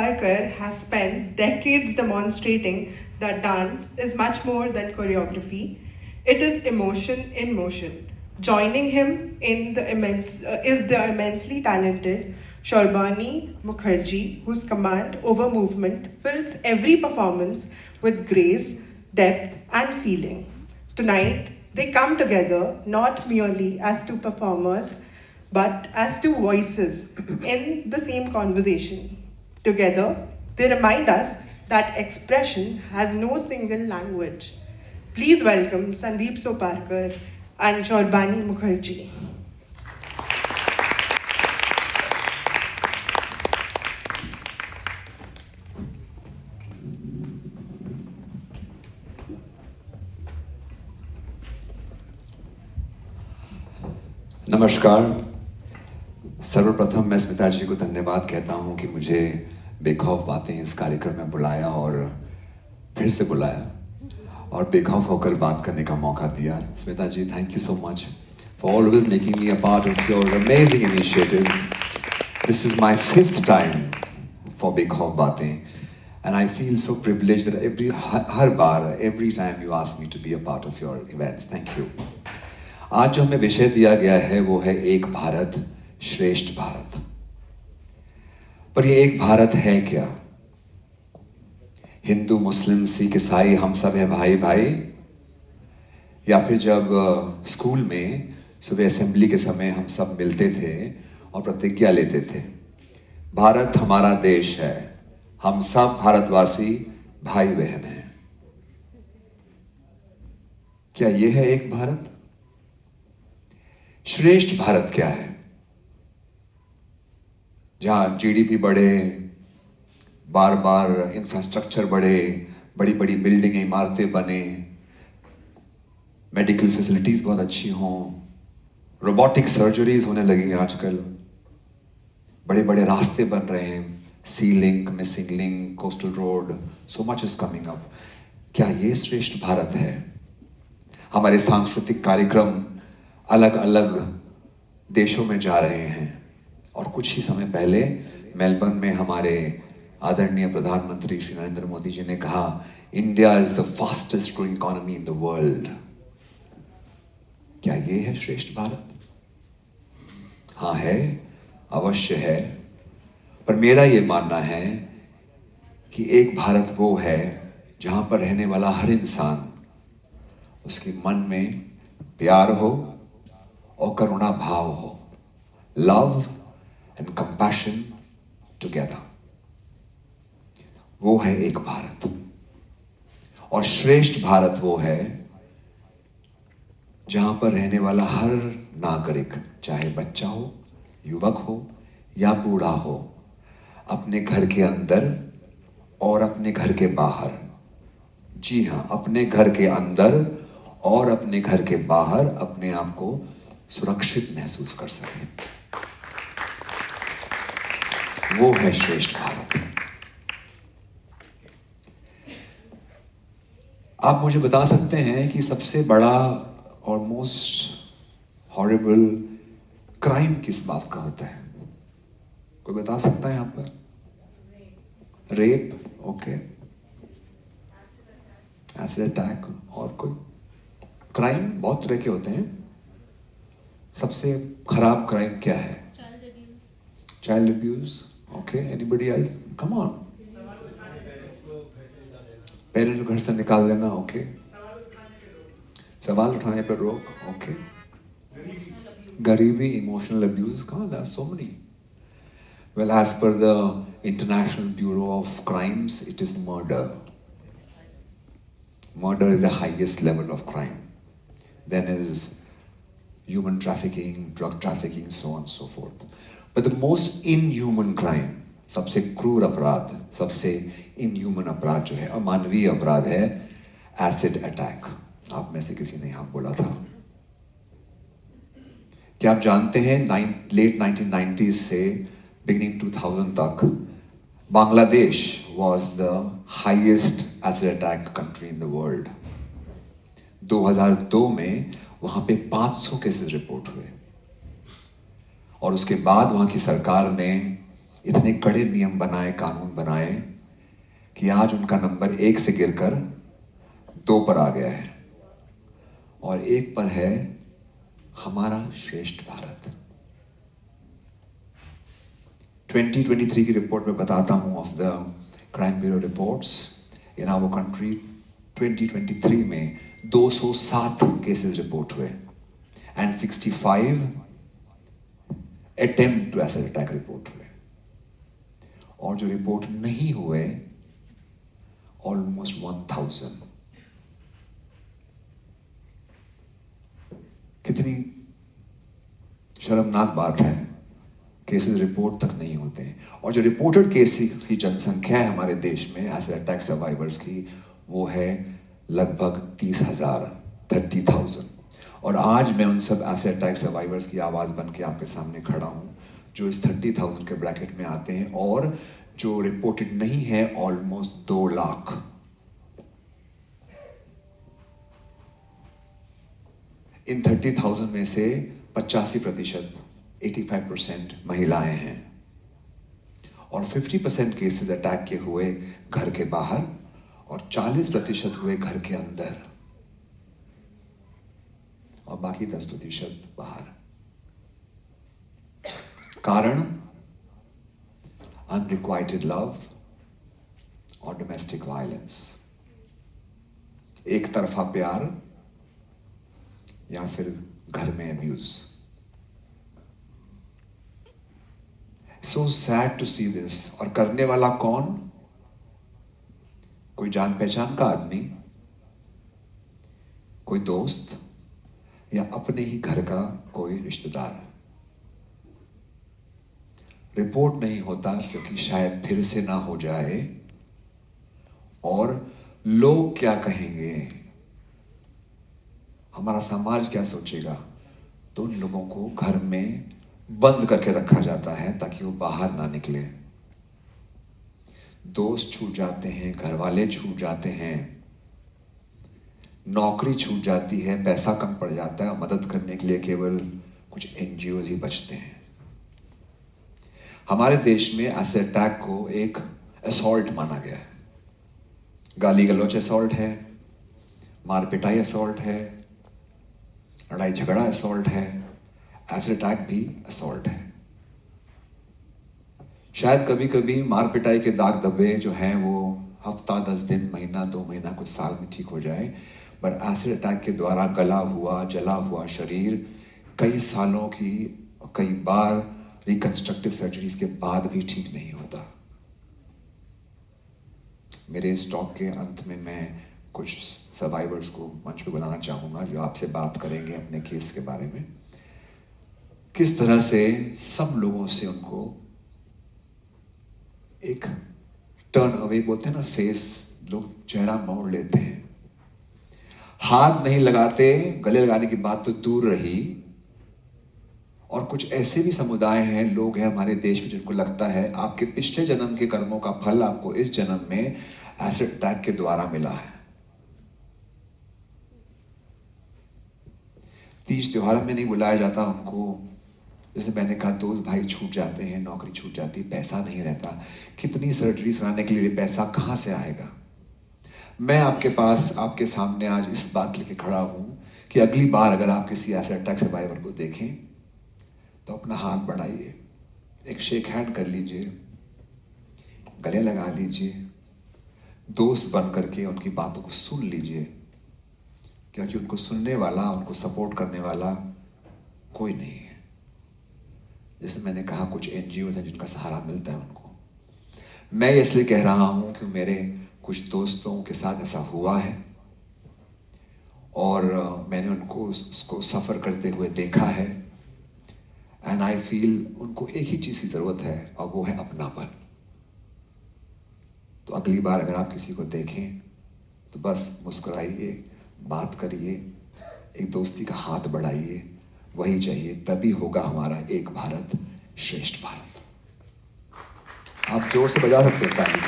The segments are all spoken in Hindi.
Soparkar has spent decades demonstrating that dance is much more than choreography. It is emotion in motion. Joining him in the is the immensely talented Shorbani Mukherjee, whose command over movement fills every performance with grace, depth, and feeling. Tonight, they come together not merely as two performers, but as two voices in the same conversation. Together, they remind us that expression has no single language. Please welcome Sandeep Soparkar and Shorbani Mukherjee. नमस्कार। सर्वप्रथम मैं स्मिता जी को धन्यवाद कहता हूं कि मुझे बेखौफ बातें इस कार्यक्रम में बुलाया और फिर से बुलाया और बेखौफ होकर बात करने का मौका दिया। Smita ji, thank you so much for always making me a part of your amazing initiatives. This is my 5th time for Bekhauf Baatein and I feel so privileged that हर बार every time you ask me to be a part of your events. Thank you. आज जो हमें विषय दिया गया है वो है एक भारत श्रेष्ठ भारत। पर ये एक भारत है क्या? हिंदू, मुस्लिम, सिख, ईसाई हम सब है भाई भाई? या फिर जब स्कूल में सुबह असेंबली के समय हम सब मिलते थे और प्रतिज्ञा लेते थे, भारत हमारा देश है, हम सब भारतवासी भाई बहन हैं। क्या ये है एक भारत? श्रेष्ठ भारत क्या है? जहां जीडीपी बढ़े, बार बार इंफ्रास्ट्रक्चर बढ़े, बड़ी बड़ी बिल्डिंगें, इमारतें बने, मेडिकल फैसिलिटीज बहुत अच्छी हों, रोबोटिक सर्जरीज होने लगी हैं आजकल, बड़े बड़े रास्ते बन रहे हैं, sea link, missing link, coastal road, so much is coming up. क्या ये श्रेष्ठ भारत है? हमारे सांस्कृतिक कार्यक्रम अलग अलग देशों में जा रहे हैं और कुछ ही समय पहले मेलबर्न में हमारे आदरणीय प्रधानमंत्री श्री नरेंद्र मोदी जी ने कहा, India is the fastest growing economy in the world. क्या ये है श्रेष्ठ भारत? हाँ है, अवश्य है। पर मेरा ये मानना है कि एक भारत वो है जहां पर रहने वाला हर इंसान, उसके मन में प्यार हो और करुणा भाव हो, लव एंड कंपैशन टुगेदर। वो है एक भारत। और श्रेष्ठ भारत वो है जहां पर रहने वाला हर नागरिक, चाहे बच्चा हो, युवक हो या बूढ़ा हो, अपने घर के अंदर और अपने घर के बाहर, जी हां, अपने घर के अंदर और अपने घर के बाहर अपने आप को सुरक्षित महसूस कर सके। वो है श्रेष्ठ भारत। आप मुझे बता सकते हैं कि सबसे बड़ा और मोस्ट हॉरिबल क्राइम किस बात का होता है? कोई बता सकता है यहां पर? Rape, okay. एसिड अटैक, और कोई? क्राइम बहुत तरह के होते हैं। सबसे खराब क्राइम क्या है? Child abuse, okay. Anybody else? Come on. Parents को घर से निकाल देना, ओके। सवाल उठाने पर रोक, ओके। गरीबी, इमोशनल अब्यूज, कहाँ? There are so many. Well, as per the international bureau of crimes, it is murder. Murder is the highest level of crime. Then is human trafficking, drug trafficking, so on and so forth. But the most inhuman crime, सबसे क्रूर अपराध, सबसे inhuman अपराध जो है, अमानवीय अपराध है एसिड अटैक। आप में से किसी ने यहाँ बोला था। क्या आप जानते हैं लेट 1990s से बिगिनिंग 2000 तक Bangladesh was the highest acid attack country in the world. 2002 में वहां पे 500 केसेस रिपोर्ट हुए और उसके बाद वहां की सरकार ने इतने कड़े नियम बनाए, कानून बनाए कि आज उनका नंबर 1 से गिरकर 2 पर आ गया है और 1 पर है हमारा श्रेष्ठ भारत। 2023 की रिपोर्ट में बताता हूं of the crime bureau reports in our country. 2023 में 207 केसेस रिपोर्ट हुए and 65 attempt to acid attack report हुए, और जो रिपोर्ट नहीं हुए ऑलमोस्ट 1000। कितनी शर्मनाक बात है, केसेस रिपोर्ट तक नहीं होते हैं। और जो रिपोर्टेड केसेस की जनसंख्या है हमारे देश में एसिड अटैक सर्वाइवर्स की, वो है लगभग 30,000। और आज मैं उन सब एसिड अटैक सर्वाइवर्स की आवाज बन के आपके सामने खड़ा हूं जो इस 30,000 के ब्रैकेट में आते हैं, और जो रिपोर्टेड नहीं है ऑलमोस्ट 2 लाख। इन 30,000 में से 85%, 85% महिलाएं हैं, और 50% केसेस अटैक के हुए घर के बाहर और 40% हुए घर के अंदर, और बाकी 10% बाहर। कारण अनरिक्वाइटेड लव और डोमेस्टिक वायलेंस, एक तरफा प्यार या फिर घर में abuse. So sad to see this. और करने वाला कौन? कोई जान पहचान का आदमी, कोई दोस्त, या अपने ही घर का कोई रिश्तेदार। रिपोर्ट नहीं होता क्योंकि शायद फिर से ना हो जाए, और लोग क्या कहेंगे, हमारा समाज क्या सोचेगा, तो उन लोगों को घर में बंद करके रखा जाता है ताकि वो बाहर ना निकले। दोस्त छूट जाते हैं, घर वाले छूट जाते हैं, नौकरी छूट जाती है, पैसा कम पड़ जाता है, और मदद करने के लिए केवल कुछ एनजीओज ही बचते हैं। हमारे देश में एसिड अटैक को एक असॉल्ट माना गया है। गाली गलौच असॉल्ट है, मार पिटाई असॉल्ट है, लड़ाई झगड़ा असॉल्ट है, एसिड अटैक भी असॉल्ट है। शायद कभी कभी मार पिटाई के दाग धब्बे जो हैं वो हफ्ता, 10 दिन, महीना, 2 महीना, कुछ साल में ठीक हो जाए, पर एसिड अटैक के द्वारा गला हुआ, जला हुआ शरीर कई सालों की, कई बार रिकंस्ट्रक्टिव सर्जरीज के बाद भी ठीक नहीं होता। मेरे इस टॉक के अंत में मैं कुछ सर्वाइवर्स को मंच पे बुलाना चाहूंगा जो आपसे बात करेंगे अपने केस के बारे में, किस तरह से सब लोगों से उनको एक टर्न अवे बोलते हैं ना, फेस, लोग चेहरा मोड़ लेते हैं, हाथ नहीं लगाते, गले लगाने की बात तो दूर रही। और कुछ ऐसे भी समुदाय हैं, लोग हैं हमारे देश में जिनको लगता है आपके पिछले जन्म के कर्मों का फल आपको इस जन्म में एसिड अटैक के द्वारा मिला है। तीज त्योहार में नहीं बुलाया जाता उनको, जैसे मैंने कहा, दोस्त भाई छूट जाते हैं, नौकरी छूट जाती, पैसा नहीं रहता, कितनी सर्जरी कराने के लिए पैसा कहां से आएगा। मैं आपके पास, आपके सामने आज इस बात लेके खड़ा हूं कि अगली बार अगर आप किसी एसिड अटैक सर्वाइवर को देखें तो अपना हाथ बढ़ाइए, एक शेक हैंड कर लीजिए, गले लगा लीजिए, दोस्त बन करके उनकी बातों को सुन लीजिए, क्योंकि उनको सुनने वाला, उनको सपोर्ट करने वाला कोई नहीं है। जैसे मैंने कहा, कुछ एनजीओ हैं जिनका सहारा मिलता है उनको। मैं इसलिए कह रहा हूं कि मेरे कुछ दोस्तों के साथ ऐसा हुआ है, और मैंने उनको उसको सफ़र करते हुए देखा है, एंड आई फील उनको एक ही चीज़ की ज़रूरत है, और वो है अपनापन। तो अगली बार अगर आप किसी को देखें तो बस मुस्कुराइए, बात करिए, एक दोस्ती का हाथ बढ़ाइए, वही चाहिए, तभी होगा हमारा एक भारत श्रेष्ठ भारत। आप जोर से बजा सकते हैं ताली।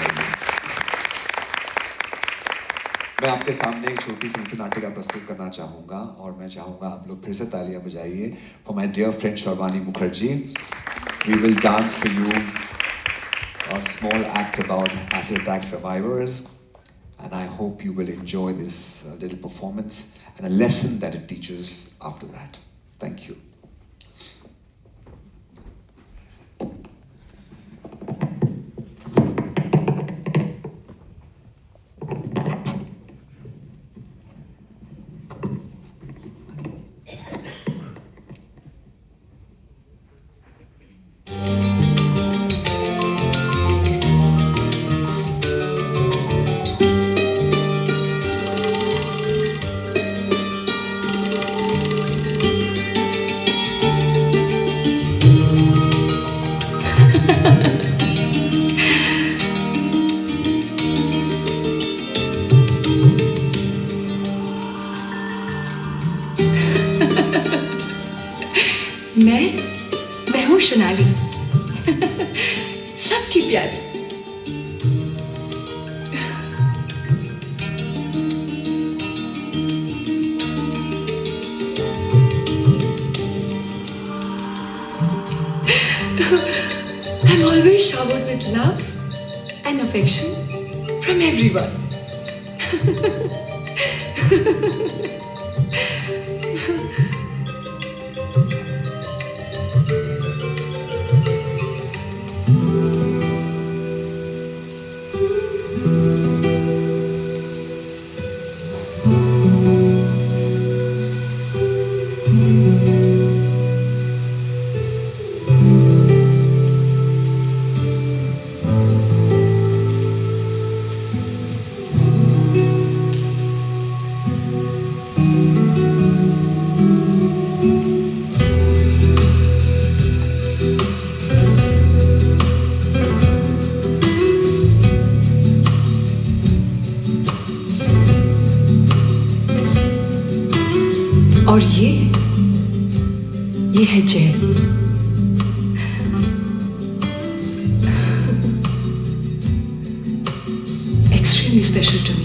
मैं आपके सामने एक छोटी सी नृत्य नाटिका प्रस्तुत करना चाहूंगा, और मैं चाहूंगा आप लोग फिर से तालियां बजाइए for my dear friend Sharvani Mukherjee. We will dance for you a small act about acid attack survivors. And I hope you will enjoy this little performance and a lesson that it teaches after that. Thank you. मैं हूँ सोनाली सबकी प्यारी I'm always showered with love and affection from everyone. और ये है Jain extremely special to me.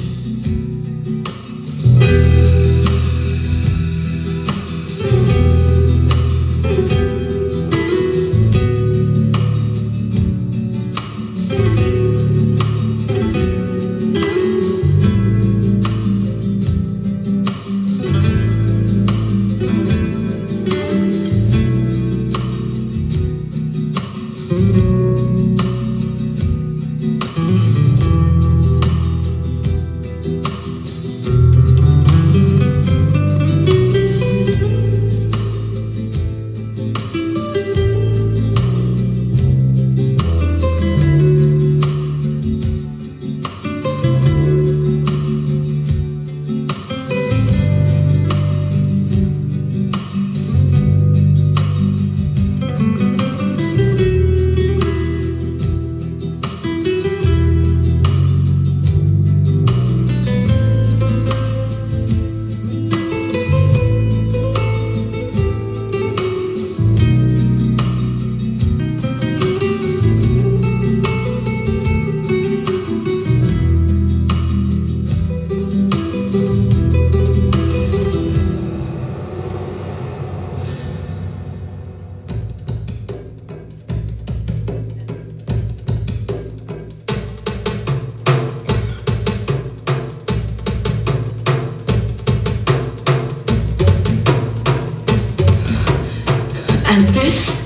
And this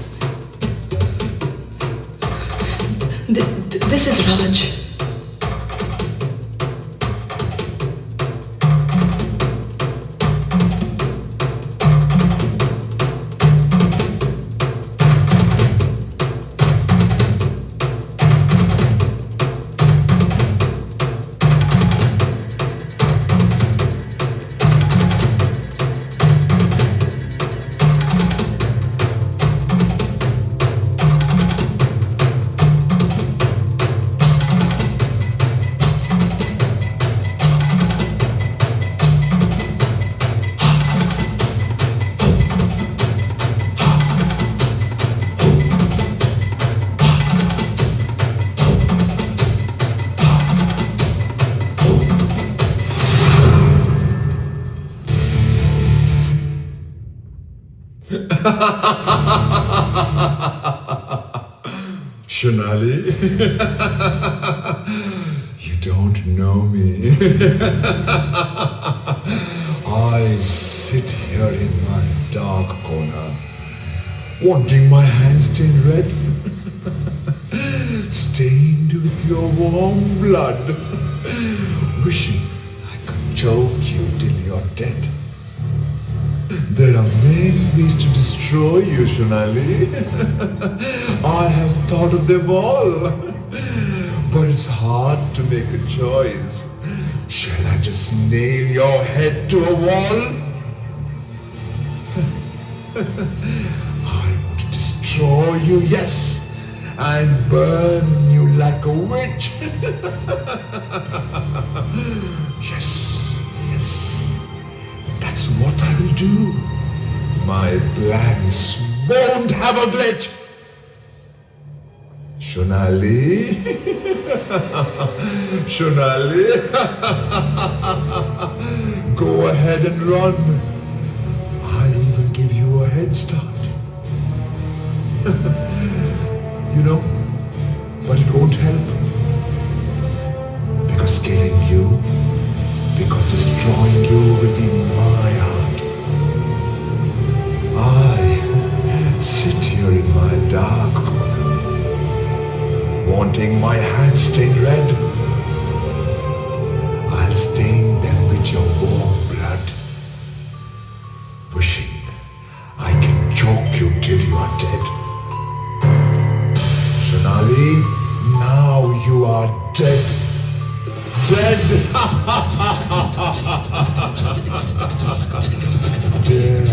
is Raj. Shonali, you don't know me. I sit here in my dark corner, wanting my hands stained red, stained with your warm blood, wishing I could choke you till you're dead. There are many ways to destroy you, Shonali. I have thought of them all. But it's hard to make a choice. Shall I just nail your head to a wall? I want to destroy you, yes, and burn you like a witch. Yes, yes, that's what I will do. My plans won't have a glitch. Shonali, Shonali, go ahead and run. I'll even give you a head start. You know, but it won't help. Because killing you, because destroying you will be my art. I sit here in my dark corner, wanting my hands stained red. I'll stain them with your warm blood, wishing I can choke you till you are dead. Shonali, now you are dead. Dead. Dead.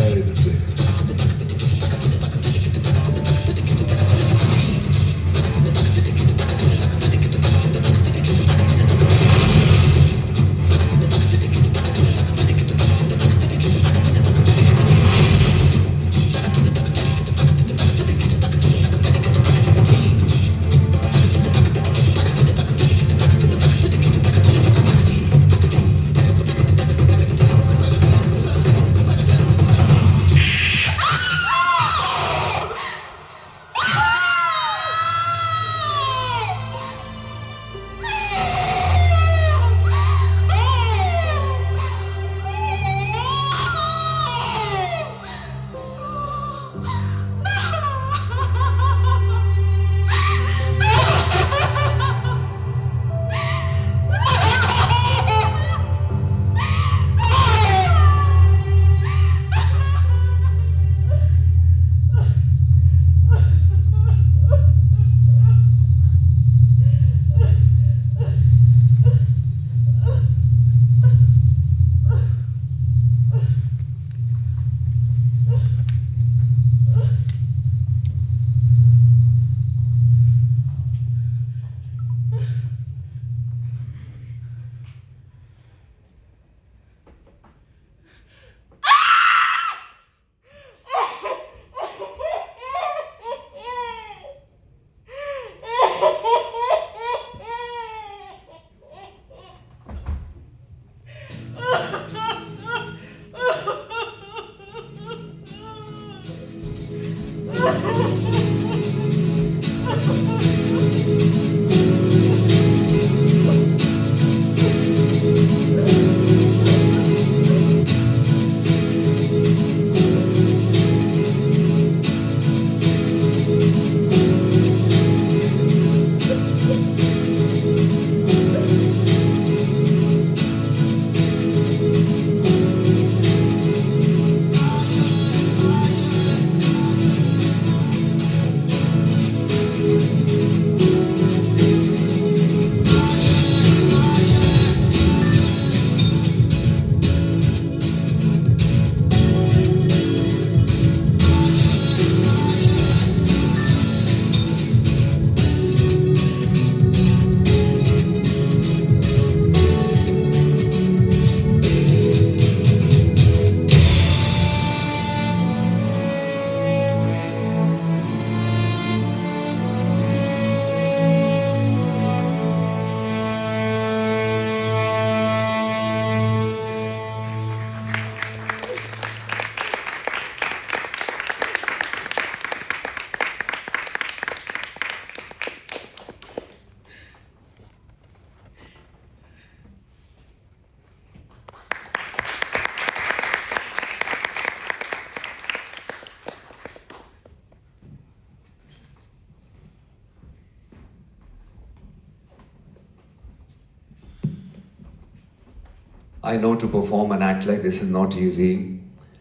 I know to perform and act like this is not easy,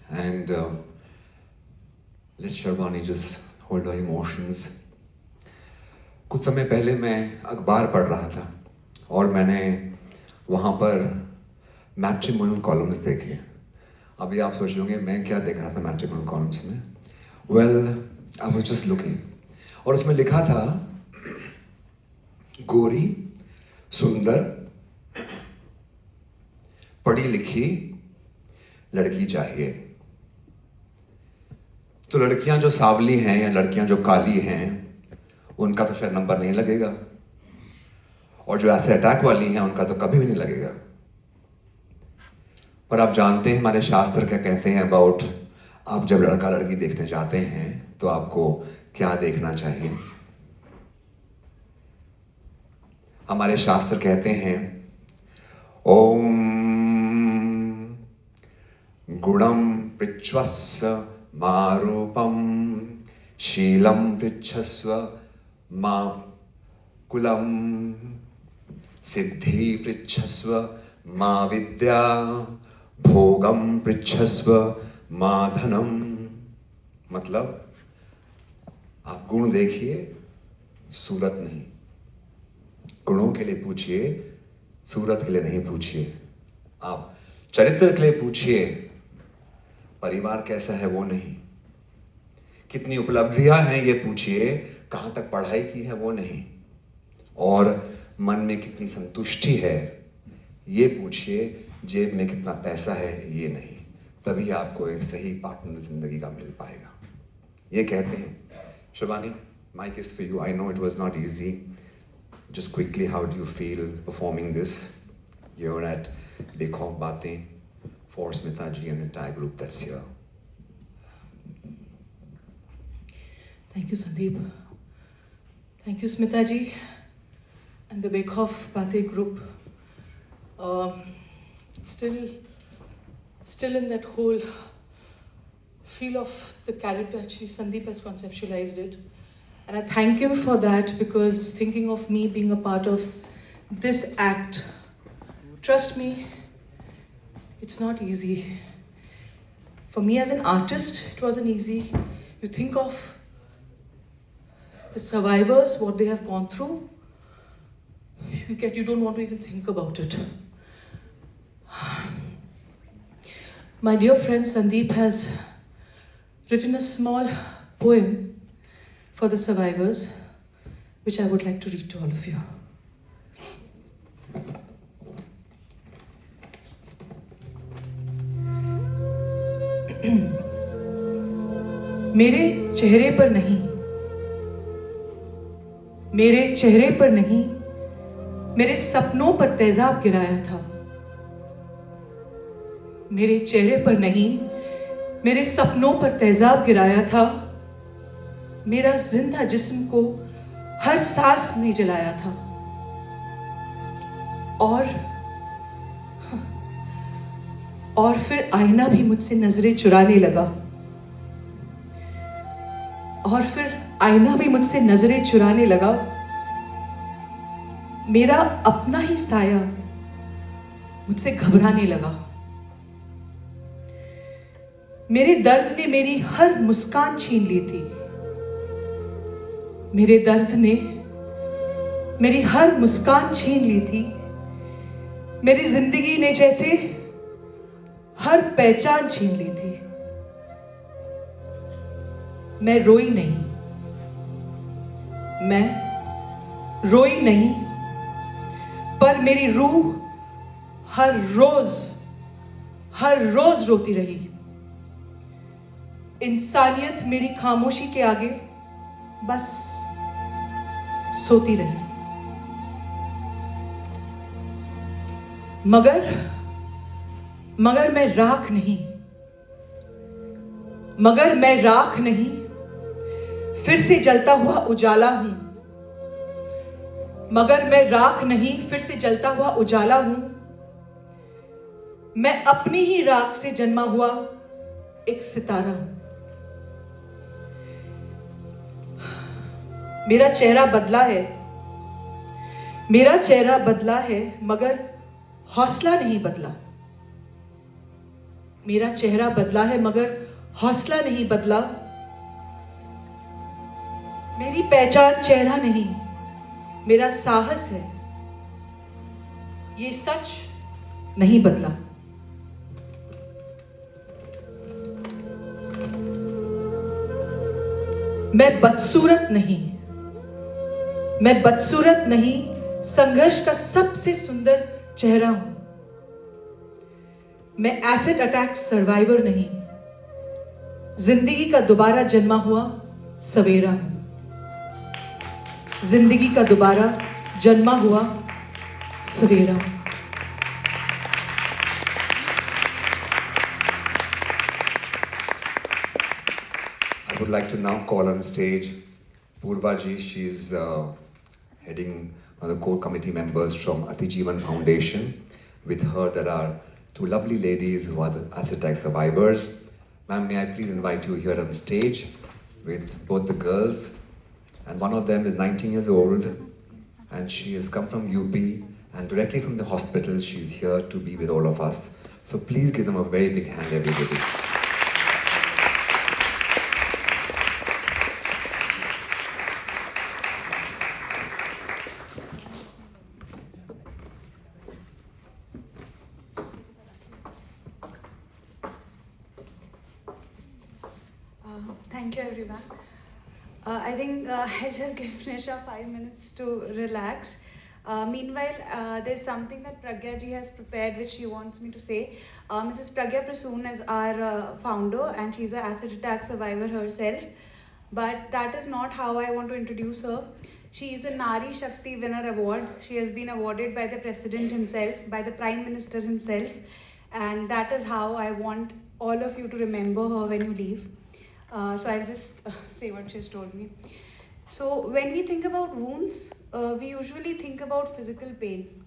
and let Sharbani just hold her emotions. कुछ समय पहले मैं अखबार पढ़ रहा था और मैंने वहाँ पर मैट्रिमोनियल कॉलम्स देखे. अभी आप सोच रहे होंगे मैं क्या देख रहा था मैट्रिमोनियल कॉलम्स में. Well, I was just looking और उसमें लिखा था गोरी, सुंदर, पढ़ी लिखी लड़की चाहिए. तो लड़कियां जो सावली हैं या लड़कियां जो काली हैं उनका तो शायद नंबर नहीं लगेगा, और जो ऐसे अटैक वाली हैं उनका तो कभी भी नहीं लगेगा. पर आप जानते हैं हमारे शास्त्र क्या कहते हैं अबाउट, आप जब लड़का लड़की देखने जाते हैं तो आपको क्या देखना चाहिए. हमारे शास्त्र कहते हैं ओम गुणम पृच्छस्व मारूपम शीलम पृच्छस्व मा कुलम सिद्धि पृच्छस्व मा विद्या भोगम पृच्छस्व मा धनम. मतलब आप गुण देखिए, सूरत नहीं. गुणों के लिए पूछिए, सूरत के लिए नहीं पूछिए. आप चरित्र के लिए पूछिए, परिवार कैसा है वो नहीं. कितनी उपलब्धियां हैं ये पूछिए, कहां तक पढ़ाई की है वो नहीं. और मन में कितनी संतुष्टि है ये पूछिए, जेब में कितना पैसा है ये नहीं. तभी आपको एक सही पार्टनर जिंदगी का मिल पाएगा. ये कहते हैं. Sharbani, mic is for you. I know it was not easy. Just quickly, how do you feel performing this here at Bekhof Baatein for Smita ji and the entire group that's here? Thank you, Sandeep. Thank you, Smita ji and the Bekhof Baatein group. Still in that whole feel of the character, actually, Sandeep has conceptualized it. And I thank him for that, because thinking of me being a part of this act, trust me, it's not easy. For me as an artist, it wasn't easy. You think of the survivors, what they have gone through, you don't want to even think about it. My dear friend Sandeep has written a small poem for the survivors, which I would like to read to all of you. मेरे चेहरे पर नहीं, मेरे चेहरे पर नहीं, मेरे सपनों पर तेजाब गिराया था. मेरे चेहरे पर नहीं, मेरे सपनों पर तेजाब गिराया था. मेरा जिंदा जिस्म को हर सांस में जलाया था. और फिर आईना भी मुझसे नजरें चुराने लगा. और फिर आईना भी मुझसे नजरें चुराने लगा. मेरा अपना ही साया मुझसे घबराने लगा. मेरे दर्द ने मेरी हर मुस्कान छीन ली थी. मेरे दर्द ने मेरी हर मुस्कान छीन ली थी. मेरी जिंदगी ने जैसे हर पहचान छीन ली थी. मैं रोई नहीं, मैं रोई नहीं, पर मेरी रूह हर रोज रोती रही. इंसानियत मेरी खामोशी के आगे बस सोती रही. मगर मैं राख नहीं, मगर मैं राख नहीं, फिर से जलता हुआ उजाला हूं. मगर मैं राख नहीं, फिर से जलता हुआ उजाला हूं. मैं अपनी ही राख से जन्मा हुआ एक सितारा हूं. मेरा चेहरा बदला है, मेरा चेहरा बदला है, मगर हौसला नहीं बदला. मेरा चेहरा बदला है मगर हौसला नहीं बदला। मेरी पहचान चेहरा नहीं, मेरा साहस है। ये सच नहीं बदला। मैं बदसूरत नहीं, मैं बदसूरत नहीं, संघर्ष का सबसे सुंदर चेहरा हूं। मैं एसिड अटैक सर्वाइवर नहीं, जिंदगी का दोबारा जन्मा हुआ सवेरा हूं। जिंदगी का दोबारा जन्मा हुआ सवेरा हूं। I would like to now call on stage Purva ji. She's heading one of the core committee members from Atijeevan Foundation. With her, there are two lovely ladies who are the acid attack survivors. Ma'am, may I please invite you here on stage with both the girls. And one of them is 19 years old, and she has come from UP, and directly from the hospital, she's here to be with all of us. So please give them a very big hand, everybody. Thank you, everyone. I think I'll just give Nisha 5 minutes to relax. Meanwhile, there's something that Pragya ji has prepared which she wants me to say. Mrs. Pragya Prasoon is our founder and she's an acid attack survivor herself. But that is not how I want to introduce her. She is a Nari Shakti Winner Award. She has been awarded by the President himself, by the Prime Minister himself. And that is how I want all of you to remember her when you leave. So I'll just say what she's told me. So when we think about wounds, we usually think about physical pain.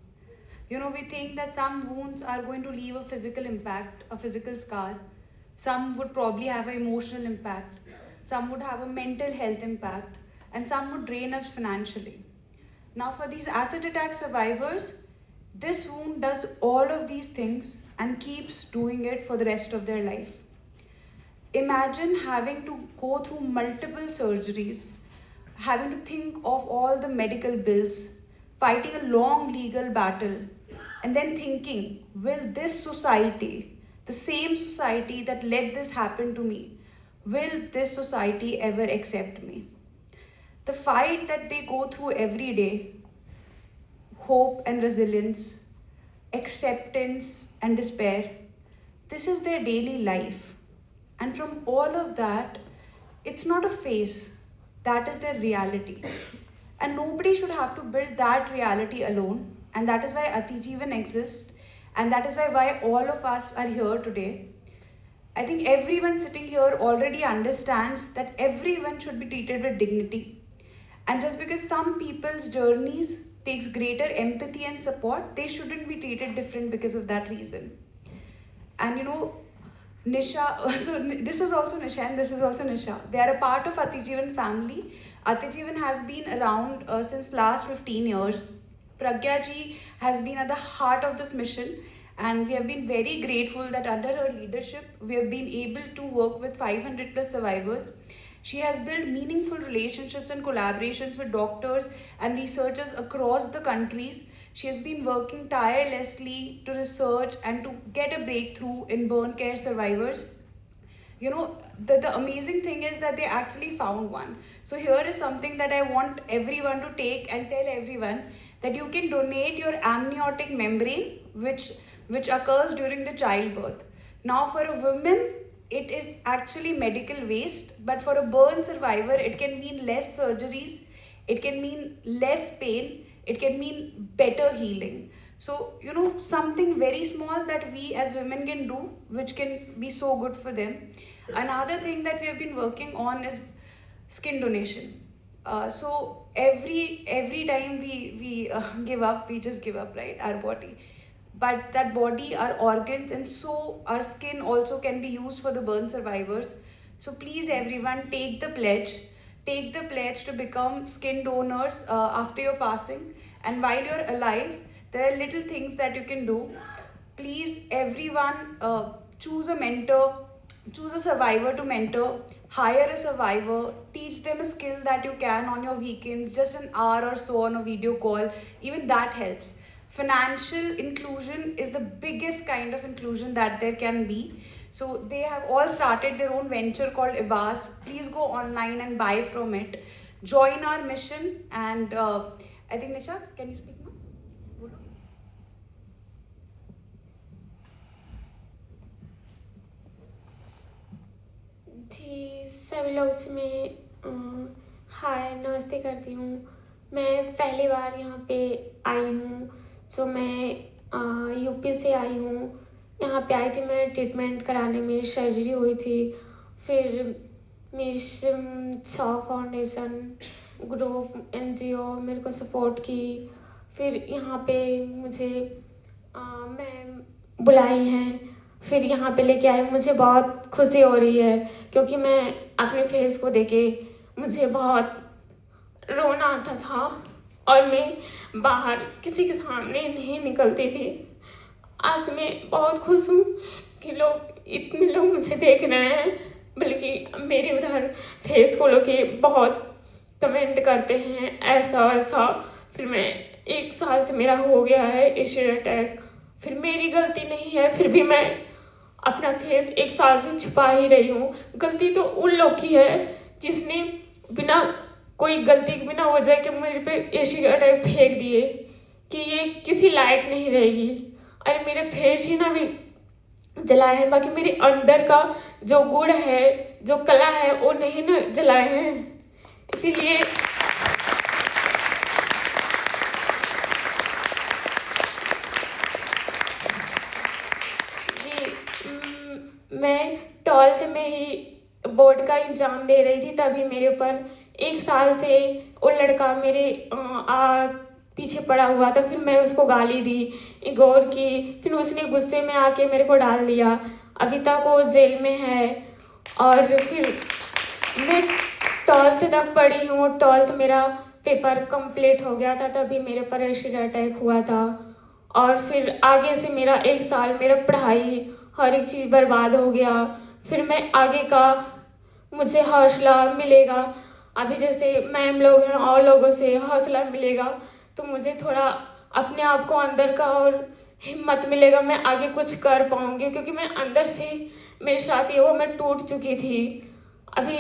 You know, we think that some wounds are going to leave a physical impact, a physical scar. Some would probably have an emotional impact. Some would have a mental health impact. And some would drain us financially. Now for these acid attack survivors, this wound does all of these things and keeps doing it for the rest of their life. Imagine having to go through multiple surgeries, having to think of all the medical bills, fighting a long legal battle, and then thinking, will this society, the same society that let this happen to me, will this society ever accept me? The fight that they go through every day, hope and resilience, acceptance and despair, this is their daily life. And from all of that, it's not a phase, that is their reality. And nobody should have to build that reality alone. And that is why Atijeevan exists. And that is why all of us are here today. I think everyone sitting here already understands that everyone should be treated with dignity. And just because some people's journeys takes greater empathy and support, they shouldn't be treated different because of that reason. And you know, Nisha, so this is also Nisha and this is also Nisha. They are a part of Atijeevan family. Atijeevan has been around since last 15 years. Pragya ji has been at the heart of this mission and we have been very grateful that under her leadership, we have been able to work with 500 plus survivors. She has built meaningful relationships and collaborations with doctors and researchers across the countries. She has been working tirelessly to research and to get a breakthrough in burn care survivors. You know, the amazing thing is that they actually found one. So here is something that I want everyone to take and tell everyone that you can donate your amniotic membrane which occurs during the childbirth. Now for a woman, it is actually medical waste, but for a burn survivor, it can mean less surgeries, it can mean less pain, it can mean better healing. So, you know, something very small that we as women can do, which can be so good for them. Another thing that we have been working on is skin donation. So every time we give up, we just give up, right? Our body. But that body, our organs, and so our skin also can be used for the burn survivors. So please everyone take the pledge to become skin donors after your passing. And while you're alive, there are little things that you can do. Please everyone choose a mentor, choose a survivor to mentor, hire a survivor, teach them a skill that you can on your weekends, just an hour or so on a video call. Even that helps. Financial inclusion is the biggest kind of inclusion that there can be. So they have all started their own venture called Ibas. Please go online and buy from it. Join our mission. And I think Nisha, can you speak now? जी सभी लोग से मैं हाय नमस्ते करती हूँ। मैं पहली बार यहाँ पे आई हूँ। सो मैं यूपी से आई हूँ। यहाँ पे आई थी मैं ट्रीटमेंट कराने, मेरी सर्जरी हुई थी। फिर मेरी छा फाउंडेशन ग्रुप एनजीओ मेरे को सपोर्ट की। फिर यहाँ पे मुझे मैं बुलाई हैं, फिर यहाँ पे लेके आए। मुझे बहुत खुशी हो रही है क्योंकि मैं अपने फेस को देखे मुझे बहुत रोना आता था और मैं बाहर किसी के सामने नहीं निकलती थी। आज मैं बहुत खुश हूँ कि इतने लोग मुझे देख रहे हैं, बल्कि मेरे उधर फेस को लेके बहुत कमेंट करते हैं ऐसा वैसा। फिर मैं 1 साल से मेरा हो गया है एसिड अटैक। फिर मेरी गलती नहीं है, फिर भी मैं अपना फेस 1 साल से छुपा ही रही हूँ। गलती तो उन लोग की है जिसने बिना कोई गलती के बिना वजह के मेरे पे एसिड अटैक फेंक दिए कि ये किसी लायक नहीं रहेगी। अरे मेरे फेस ही ना भी जलाए हैं, बाकी मेरे अंदर का जो गुण है, जो कला है, वो नहीं ना जलाए हैं। इसीलिए मैं 12th में ही बोर्ड का एग्ज़ाम दे रही थी, तभी मेरे ऊपर 1 साल से वो लड़का मेरे पीछे पड़ा हुआ था। फिर मैं उसको गाली दी, इग्नोर की। फिर उसने गुस्से में आके मेरे को डाल दिया। अभी तक वो जेल में है। और फिर मैं 12th तक पढ़ी हूँ। 12th मेरा पेपर कंप्लीट हो गया था, तभी मेरे पर एसिड अटैक हुआ था। और फिर आगे से मेरा 1 साल मेरा पढ़ाई हर एक चीज़ बर्बाद हो गया। फिर मैं आगे का मुझे हौसला मिलेगा, अभी जैसे मैम लोग हैं और लोगों से हौसला मिलेगा तो मुझे थोड़ा अपने आप को अंदर का और हिम्मत मिलेगा, मैं आगे कुछ कर पाऊँगी। क्योंकि मैं अंदर से मेरे साथ ये वो मैं टूट चुकी थी। अभी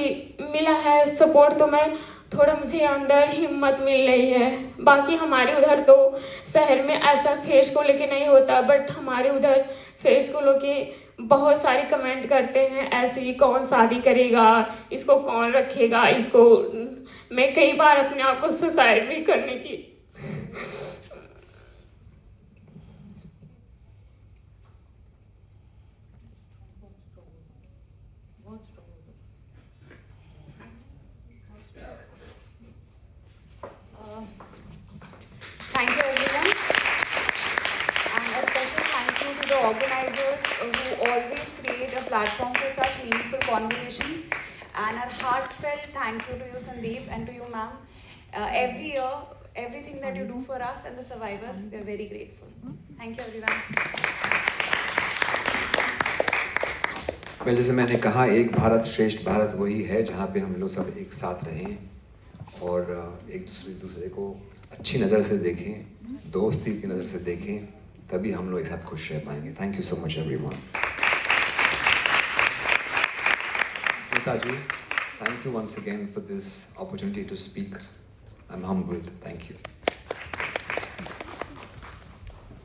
मिला है सपोर्ट तो मैं थोड़ा मुझे अंदर हिम्मत मिल रही है। बाकी हमारे उधर तो शहर में ऐसा फेस को लेके नहीं होता, बट हमारे उधर फेस को लेके बहुत सारे कमेंट करते हैं ऐसे, कौन शादी करेगा, इसको कौन रखेगा, इसको। मैं कई बार अपने आप को सुसाइड भी करने की Thank you everyone, and a special thank you to the organizers who always create a platform for such meaningful conversations, and a heartfelt thank you to you Sandeep and to you ma'am. Every year, everything that you do for us and the survivors, we are very grateful. Thank you everyone. well, जैसे मैंने कहा, एक भारत श्रेष्ठ भारत वही है जहाँ पे हम लोग सब एक साथ रहें और एक दूसरे को अच्छी नज़र से देखें, दोस्ती की नज़र से देखें, तभी हम लोग एक साथ खुश रह पाएंगे। Thank you so much everyone. Smita ji, thank you once again for this opportunity to speak. I'm humbled. Thank you.